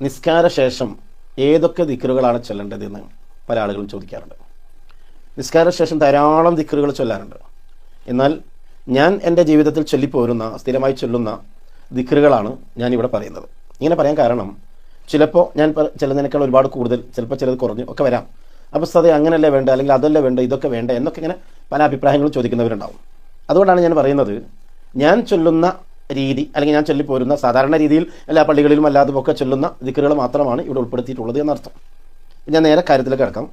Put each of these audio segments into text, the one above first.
നിസ്കാര ശേഷം ഏതൊക്കെ ദിക്റുകളാണ് ചൊല്ലേണ്ടതെന്ന് പല ആളുകളും ചോദിക്കാറുണ്ട്. നിസ്കാര ശേഷം ധാരാളം ദിക്റുകൾ ചൊല്ലാറുണ്ട്. എന്നാൽ ഞാൻ എൻ്റെ ജീവിതത്തിൽ ചൊല്ലിപ്പോരുന്ന സ്ഥിരമായി ചൊല്ലുന്ന ദിക്റുകളാണ് ഞാനിവിടെ പറയുന്നത്. ഇങ്ങനെ പറയാൻ കാരണം ചിലപ്പോൾ ഞാൻ ചിലതിനേക്കാൾ ഒരുപാട് കൂടുതൽ, ചിലപ്പോൾ ചിലത് കുറഞ്ഞ് ഒക്കെ വരാം. അപ്പോൾ അത് അങ്ങനെയല്ലേ വേണ്ട, അല്ലെങ്കിൽ അതല്ലേ വേണ്ട, ഇതൊക്കെ വേണ്ട എന്നൊക്കെ ഇങ്ങനെ പല അഭിപ്രായങ്ങളും ചോദിക്കുന്നവരുണ്ടാവും. അതുകൊണ്ടാണ് ഞാൻ പറയുന്നത്, ഞാൻ ചൊല്ലുന്ന രീതി അല്ലെങ്കിൽ ഞാൻ ചൊല്ലിപ്പോരുന്ന സാധാരണ രീതിയിൽ എല്ലാ പള്ളികളിലും അല്ലാതെ ഒക്കെ ചൊല്ലുന്ന ദിക്റുകൾ മാത്രമാണ് ഇവിടെ ഉൾപ്പെടുത്തിയിട്ടുള്ളത് എന്നർത്ഥം. ഞാൻ നേരെ കാര്യത്തിലേക്ക് കിടക്കാം.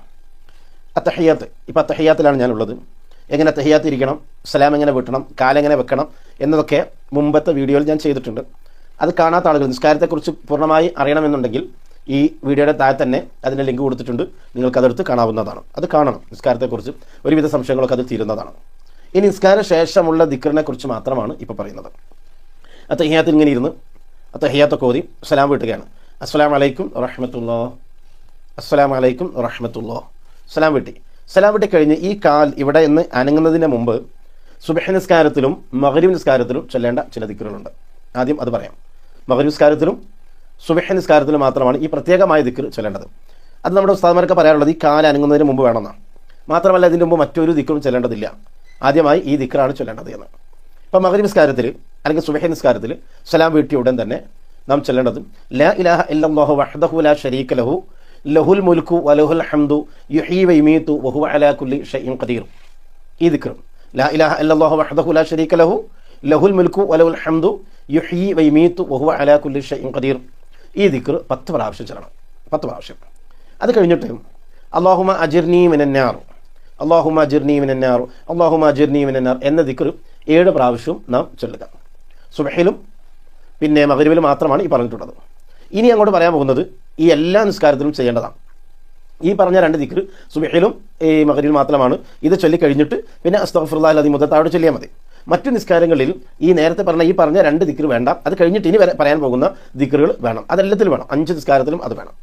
അത്തഹിയാത്ത്. ഇപ്പോൾ അത്തഹിയാത്തിലാണ് ഞാനുള്ളത്. എങ്ങനെ അത്തഹിയാത്ത് ഇരിക്കണം, സലാം എങ്ങനെ വെട്ടണം, കാലെങ്ങനെ വെക്കണം എന്നതൊക്കെ മുമ്പത്തെ വീഡിയോയിൽ ഞാൻ ചെയ്തിട്ടുണ്ട്. അത് കാണാത്ത ആളുകൾ നിസ്കാരത്തെക്കുറിച്ച് പൂർണ്ണമായി അറിയണമെന്നുണ്ടെങ്കിൽ ഈ വീഡിയോയുടെ താഴെ തന്നെ അതിൻ്റെ ലിങ്ക് കൊടുത്തിട്ടുണ്ട്. നിങ്ങൾക്കതെടുത്ത് കാണാവുന്നതാണ്. അത് കാണണം. നിസ്കാരത്തെക്കുറിച്ച് ഒരുവിധ സംശയങ്ങളൊക്കെ അത് തീരുന്നതാണ്. ഇനി നിസ്കാര ശേഷമുള്ള ദിക്റിനെ കുറിച്ച് മാത്രമാണ് ഇപ്പോൾ പറയുന്നത്. അത്തഹിയാത്തിൽ ഇങ്ങനെ ഇരുന്ന് അത്തഹിയാത്തൊക്കെ ഓതി സലാം വീട്ടുകയാണ്. അസ്സലാമു അലൈക്കും വറഹ്മത്തുള്ളാഹി, അസ്സലാമു അലൈക്കും വറഹ്മത്തുള്ളാഹി. സലാം വീട്ടി. സലാം വീട്ടി കഴിഞ്ഞ് ഈ കാൽ ഇവിടെ നിന്ന് അനങ്ങുന്നതിന് മുമ്പ് സുബ്ഹ് നിസ്കാരത്തിലും മഗ്രിബ് നിസ്കാരത്തിലും ചൊല്ലേണ്ട ചില ദിക്റുകളുണ്ട്. ആദ്യം അത് പറയാം. മഗ്രിബ് നിസ്കാരത്തിലും സുബ്ഹ് നിസ്കാരത്തിലും മാത്രമാണ് ഈ പ്രത്യേകമായ ദിക്ർ ചൊല്ലേണ്ടത്. അത് നമ്മുടെ ഉസ്താദ്മാരൊക്കെ പറയാറുള്ളത് ഈ കാൽ അനങ്ങുന്നതിന് മുമ്പ് വേണമെന്നാണ്. മാത്രമല്ല ഇതിൻ്റെ മുമ്പ് മറ്റൊരു ദിക്റും ചൊല്ലേണ്ടതില്ല. ആദ്യമായി ഈ ദിക്റാണ് ചൊല്ലേണ്ടത് എന്ന്. ഇപ്പം മഗ്രിബ് നിസ്കാരത്തിൽ അല്ലെങ്കിൽ സുബ്ഹ് നിസ്കാരത്തിൽ സലാം വീട്ടിയ ഉടൻ തന്നെ നാം ചൊല്ലേണ്ടത് ലാ ഇലാഹ ഇല്ലല്ലാഹു വഹ്ദഹു ലാ ശരീക ലഹു ലഹുൽ മുൽക്കു വലഹുൽ ഹംദു യുഹ്യി വയുമീതു വഹുവ അലാ കുല്ലി ഷൈഇൻ ഖദീർ. ഈ ദിക്ർ ലാ ഇലാഹ ഇല്ലല്ലാഹു വഹ്ദഹു ലാ ശരീക ലഹു ലഹുൽ മുൽക്കു വലഹുൽ ഹംദു യുഹ്യി വയുമീതു വഹുവ അലാ കുല്ലി ഷൈഇൻ ഖദീർ. ഈ ദിക്ർ 10 പ്രാവശ്യം ചൊല്ലണം. 10 പ്രാവശ്യം. അത് കഴിഞ്ഞിട്ട് അല്ലാഹുമ്മ അജിർനി മിനന്നാർ, അല്ലാഹുമ്മ അജിർനി മിനന്നാർ, അല്ലാഹുമ്മ അജിർനി മിനന്നാർ എന്ന ദിക്ർ 7 പ്രാവശ്യവും നാം ചൊല്ലുക. സുബ്ഹിലും പിന്നെ മഗ്രിബിലും മാത്രമാണ് ഈ പറഞ്ഞിട്ടുള്ളത്. ഇനി അങ്ങോട്ട് പറയാൻ പോകുന്നത് ഈ എല്ലാ നിസ്കാരത്തിലും ചെയ്യേണ്ടതാണ്. ഈ പറഞ്ഞ 2 ദിക്ർ സുബ്ഹിലും ഈ മഗ്രിബിലും മാത്രമാണ്. ഇത് ചൊല്ലി കഴിഞ്ഞിട്ട് പിന്നെ അസ്തഗ്ഫിറുല്ലാഹൽ അദീം മുതത്താവിടെ ചൊല്ലിയാൽ മതി. മറ്റു നിസ്കാരങ്ങളിൽ ഈ നേരത്തെ പറഞ്ഞ 2 ദിക്ർ വേണ്ട. അത് കഴിഞ്ഞിട്ട് ഇനി പറയാൻ പോകുന്ന ദിക്റുകൾ വേണം. അതെല്ലാത്തിലും വേണം. 5 നിസ്കാരത്തിലും അത് വേണം.